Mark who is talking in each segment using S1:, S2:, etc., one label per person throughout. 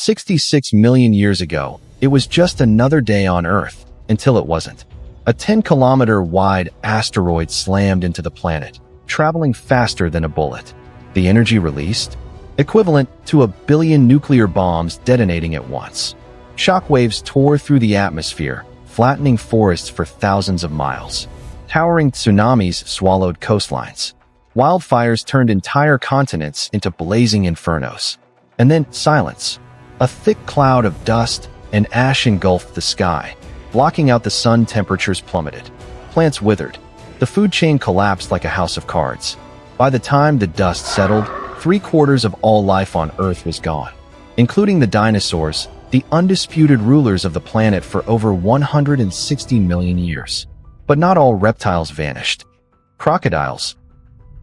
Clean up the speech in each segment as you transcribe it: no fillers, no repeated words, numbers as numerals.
S1: 66 million years ago, it was just another day on Earth, until it wasn't. A 10-kilometer-wide asteroid slammed into the planet, traveling faster than a bullet. The energy released? Equivalent to 1 billion nuclear bombs detonating at once. Shockwaves tore through the atmosphere, flattening forests for thousands of miles. Towering tsunamis swallowed coastlines. Wildfires turned entire continents into blazing infernos. And then silence. A thick cloud of dust and ash engulfed the sky, blocking out the sun. Temperatures plummeted. Plants withered. The food chain collapsed like a house of cards. By the time the dust settled, 3/4 of all life on Earth was gone, including the dinosaurs, the undisputed rulers of the planet for over 160 million years. But not all reptiles vanished. Crocodiles,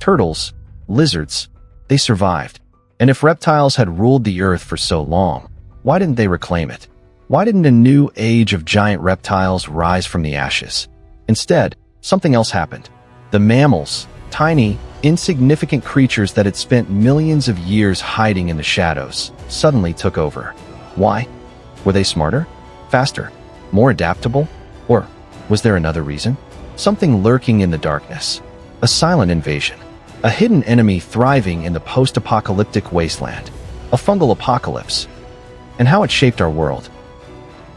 S1: turtles, lizards, they survived. And if reptiles had ruled the Earth for so long, why didn't they reclaim it? Why didn't a new age of giant reptiles rise from the ashes? Instead, something else happened. The mammals, tiny, insignificant creatures that had spent millions of years hiding in the shadows, suddenly took over. Why? Were they smarter? Faster? More adaptable? Or was there another reason? Something lurking in the darkness. A silent invasion. A hidden enemy thriving in the post-apocalyptic wasteland. A fungal apocalypse. And how it shaped our world.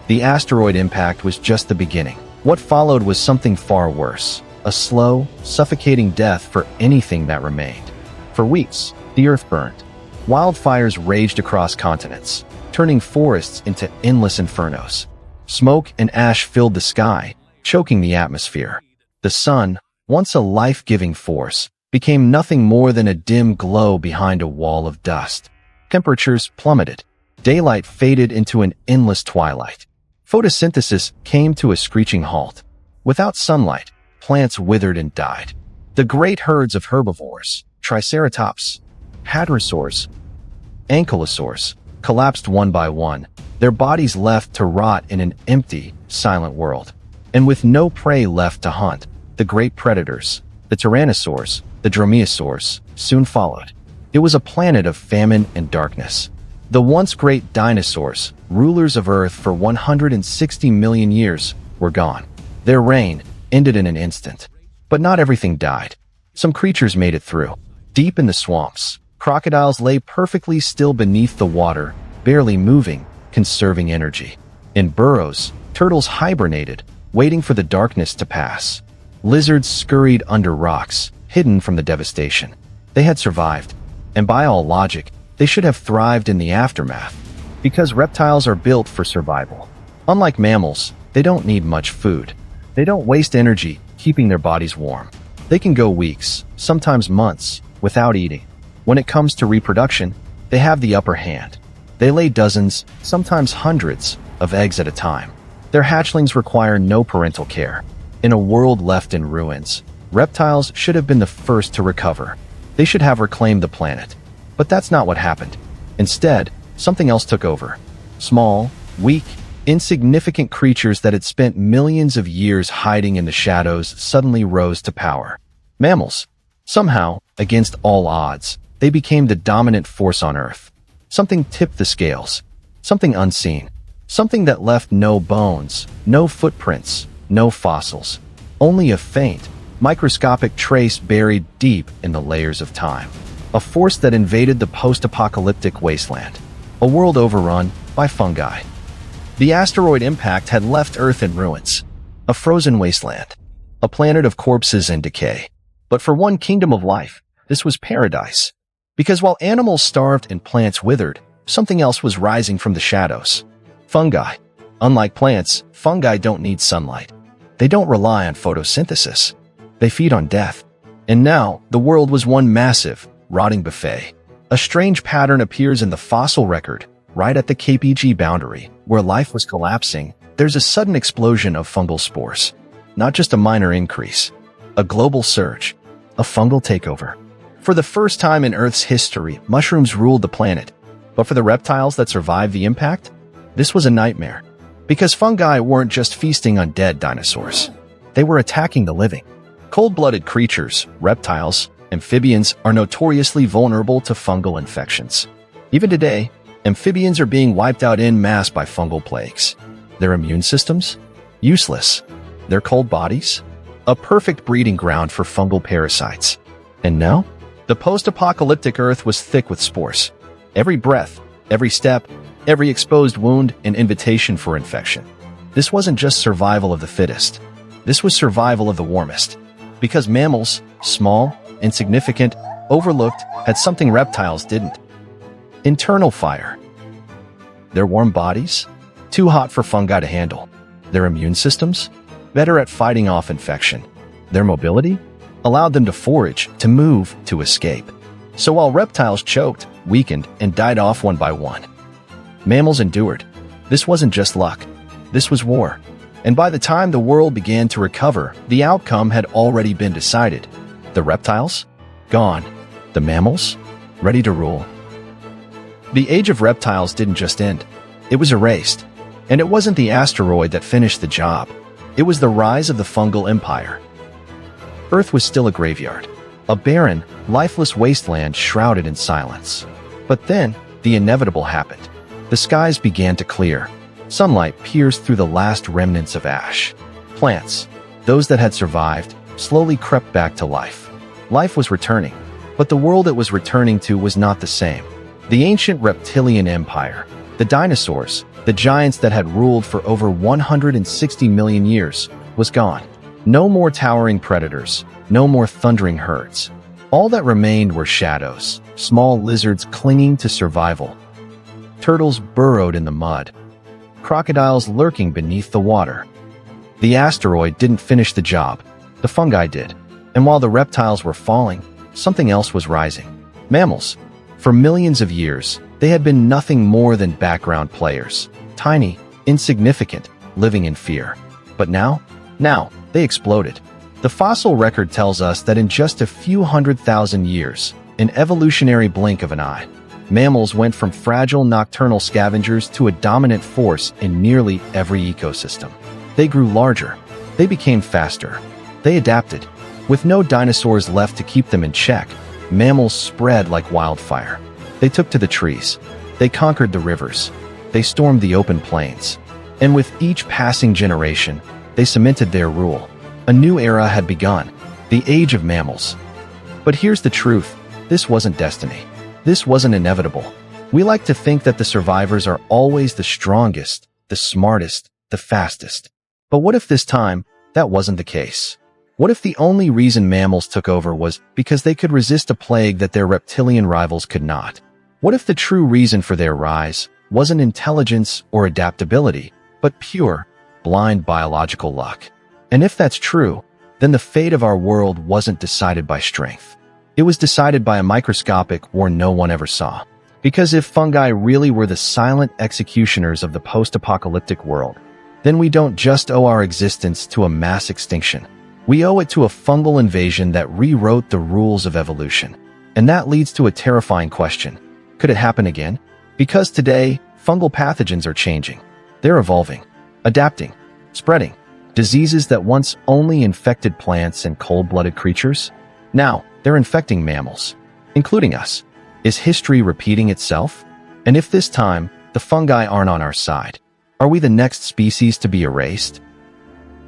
S1: The asteroid impact was just the beginning. What followed was something far worse. A slow, suffocating death for anything that remained. For weeks, the Earth burned. Wildfires raged across continents, turning forests into endless infernos. Smoke and ash filled the sky, choking the atmosphere. The sun, once a life-giving force, became nothing more than a dim glow behind a wall of dust. Temperatures plummeted. Daylight faded into an endless twilight. Photosynthesis came to a screeching halt. Without sunlight, plants withered and died. The great herds of herbivores, Triceratops, Hadrosaurs, Ankylosaurs, collapsed one by one, their bodies left to rot in an empty, silent world. And with no prey left to hunt, the great predators, the Tyrannosaurs, the Dromaeosaurs, soon followed. It was a planet of famine and darkness. The once great dinosaurs, rulers of Earth for 160 million years, were gone. Their reign ended in an instant. But not everything died. Some creatures made it through. Deep in the swamps, crocodiles lay perfectly still beneath the water, barely moving, conserving energy. In burrows, turtles hibernated, waiting for the darkness to pass. Lizards scurried under rocks, hidden from the devastation. They had survived, and by all logic, they should have thrived in the aftermath, because reptiles are built for survival. Unlike mammals, they don't need much food. They don't waste energy keeping their bodies warm. They can go weeks, sometimes months, without eating. When it comes to reproduction, they have the upper hand. They lay dozens, sometimes hundreds, of eggs at a time. Their hatchlings require no parental care. In a world left in ruins, reptiles should have been the first to recover. They should have reclaimed the planet. But that's not what happened. Instead, something else took over. Small, weak, insignificant creatures that had spent millions of years hiding in the shadows suddenly rose to power. Mammals. Somehow, against all odds, they became the dominant force on Earth. Something tipped the scales. Something unseen. Something that left no bones, no footprints, no fossils. Only a faint, microscopic trace buried deep in the layers of time. A force that invaded the post-apocalyptic wasteland. A world overrun by fungi. The asteroid impact had left Earth in ruins. A frozen wasteland. A planet of corpses and decay. But for one kingdom of life, this was paradise. Because while animals starved and plants withered, something else was rising from the shadows. Fungi. Unlike plants, fungi don't need sunlight. They don't rely on photosynthesis. They feed on death. And now, the world was one massive, rotting buffet. A strange pattern appears in the fossil record, right at the KPG boundary, where life was collapsing. There's a sudden explosion of fungal spores. Not just a minor increase. A global surge. A fungal takeover. For the first time in Earth's history, mushrooms ruled the planet. But for the reptiles that survived the impact, this was a nightmare. Because fungi weren't just feasting on dead dinosaurs. They were attacking the living. Cold-blooded creatures, reptiles, amphibians are notoriously vulnerable to fungal infections. Even today, Amphibians are being wiped out en masse by fungal plagues. Their immune systems? Useless. Their cold bodies? A perfect breeding ground for fungal parasites. And now? The post-apocalyptic Earth was thick with spores. Every breath, every step, every exposed wound, an invitation for infection. This wasn't just survival of the fittest. This was survival of the warmest. Because mammals, small, insignificant, overlooked, had something reptiles didn't. Internal fire. Their warm bodies? Too hot for fungi to handle. Their immune systems? Better at fighting off infection. Their mobility? Allowed them to forage, to move, to escape. So while reptiles choked, weakened, and died off one by one, mammals endured. This wasn't just luck. This was war. And by the time the world began to recover, the outcome had already been decided. The reptiles? Gone. The mammals? Ready to rule. The age of reptiles didn't just end. It was erased. And it wasn't the asteroid that finished the job. It was the rise of the fungal empire. Earth was still a graveyard, a barren, lifeless wasteland shrouded in silence. But then, the inevitable happened. The skies began to clear. Sunlight pierced through the last remnants of ash. Plants, those that had survived, slowly crept back to life. Life was returning, but the world it was returning to was not the same. The ancient reptilian empire, the dinosaurs, the giants that had ruled for over 160 million years, was gone. No more towering predators, no more thundering herds. All that remained were shadows, small lizards clinging to survival. Turtles burrowed in the mud. Crocodiles lurking beneath the water. The asteroid didn't finish the job. The fungi did. And while the reptiles were falling, something else was rising. Mammals. For millions of years, they had been nothing more than background players. Tiny, insignificant, living in fear. But now, they exploded. The fossil record tells us that in just a few 100,000 years, an evolutionary blink of an eye, mammals went from fragile nocturnal scavengers to a dominant force in nearly every ecosystem. They grew larger. They became faster. They adapted. With no dinosaurs left to keep them in check, mammals spread like wildfire. They took to the trees. They conquered the rivers. They stormed the open plains. And with each passing generation, they cemented their rule. A new era had begun, the Age of Mammals. But here's the truth. This wasn't destiny. This wasn't inevitable. We like to think that the survivors are always the strongest, the smartest, the fastest. But what if this time, that wasn't the case? What if the only reason mammals took over was because they could resist a plague that their reptilian rivals could not? What if the true reason for their rise wasn't intelligence or adaptability, but pure, blind biological luck? And if that's true, then the fate of our world wasn't decided by strength. It was decided by a microscopic war no one ever saw. Because if fungi really were the silent executioners of the post-apocalyptic world, then we don't just owe our existence to a mass extinction. We owe it to a fungal invasion that rewrote the rules of evolution. And that leads to a terrifying question. Could it happen again? Because today, fungal pathogens are changing. They're evolving, adapting, spreading. Diseases that once only infected plants and cold-blooded creatures, now they're infecting mammals, including us. Is history repeating itself? And if this time, the fungi aren't on our side, are we the next species to be erased?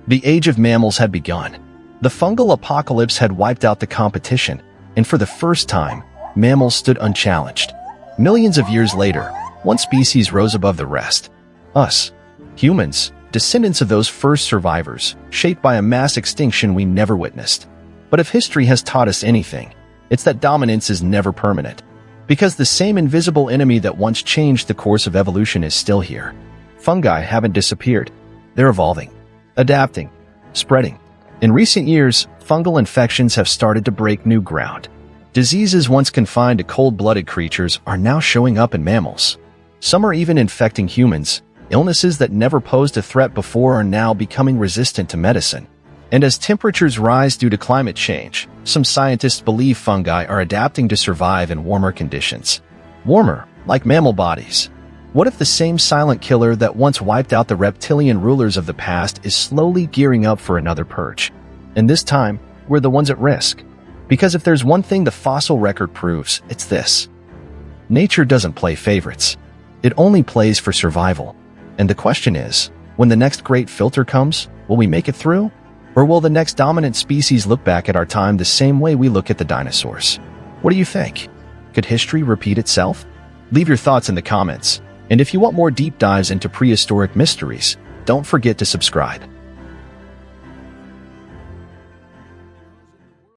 S1: The Age of Mammals had begun. The fungal apocalypse had wiped out the competition, and for the first time, mammals stood unchallenged. Millions of years later, one species rose above the rest. Us, humans, descendants of those first survivors, shaped by a mass extinction we never witnessed. But if history has taught us anything, it's that dominance is never permanent. Because the same invisible enemy that once changed the course of evolution is still here. Fungi haven't disappeared. They're evolving, adapting, spreading. In recent years, fungal infections have started to break new ground. Diseases once confined to cold-blooded creatures are now showing up in mammals. Some are even infecting humans. Illnesses that never posed a threat before are now becoming resistant to medicine. And as temperatures rise due to climate change, some scientists believe fungi are adapting to survive in warmer conditions. Warmer, like mammal bodies. What if the same silent killer that once wiped out the reptilian rulers of the past is slowly gearing up for another purge? And this time, we're the ones at risk. Because if there's one thing the fossil record proves, it's this. Nature doesn't play favorites. It only plays for survival. And the question is, when the next great filter comes, will we make it through? Or will the next dominant species look back at our time the same way we look at the dinosaurs? What do you think? Could history repeat itself? Leave your thoughts in the comments. And if you want more deep dives into prehistoric mysteries, don't forget to subscribe.